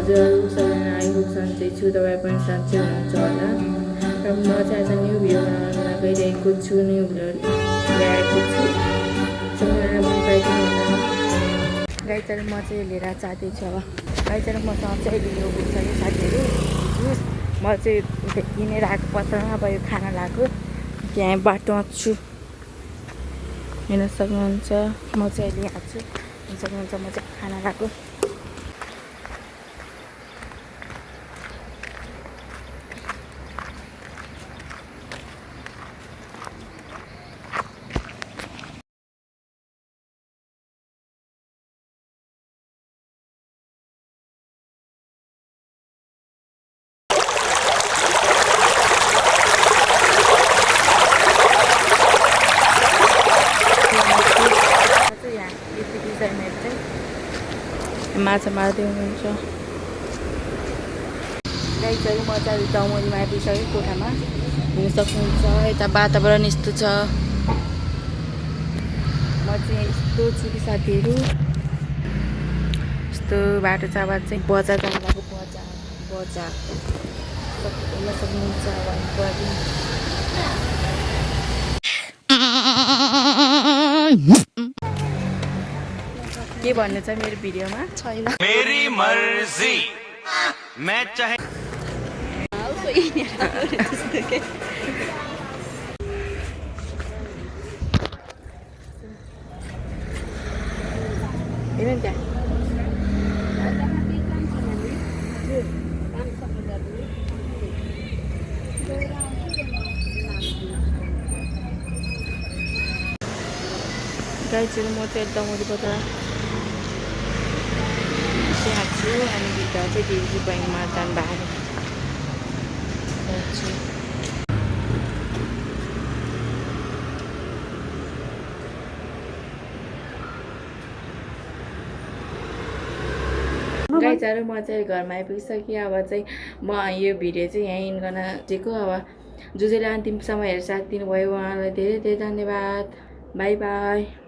हजुरहरू सबैजना आइहोप सन्चै छु, तपाईँ पनि सन्चै हुनुहुन्छ होला। र म चाहिँ आज न्यू भिडियो बनाउन गइरहेको छु, न्यू भिडियो ल्याएको छु, सबैजना मन पराइदिनु होला। गाइस म चाहिँ लिएर जाँदैछु अब। गाइस मसँग चाहिँ लियो पुगिसक्यो साथीहरू जुस। म चाहिँ किनेर आएको पसलमा अब यो खाना लगाएको त्यहाँ बाटोमा छु, हेर्न सक्नुहुन्छ। म चाहिँ अहिले यहाँ छु, हेर्न सक्नुहुन्छ। म चाहिँ खाना लगाएको माछा मार्दै हुनुहुन्छ। गाइसहरू म चाहिँ दमौलीमा आइपुगिसकेँ कोठामा, हेर्न सक्नुहुन्छ। यता वातावरण यस्तो छ, म चाहिँ यस्तो छु कि साथीहरू, यस्तो बाटो छ। अब चाहिँ बजार जानु लागि बजार हेर्न सक्नुहुन्छ। के भन्नु छ मेरो भिडियोमा छैन, मेरी मर्जी मैं चाहे हेर्नु त्यहाँ गाइसहरू म चाहिँ एकदम वरिपरि त्यहाँ छु, अनि भित्र चाहिँ दिदी बहिनीमा जानु भएको छु। गाइसहरू म चाहिँ घरमा आइपुगिसकेँ। अब चाहिँ म यो भिडियो चाहिँ यहीँ एन्ड गर्न दिएको। अब जो जसले अन्तिमसम्म हेरेर साथ दिनुभयो उहाँलाई धेरै धेरै धन्यवाद। By by.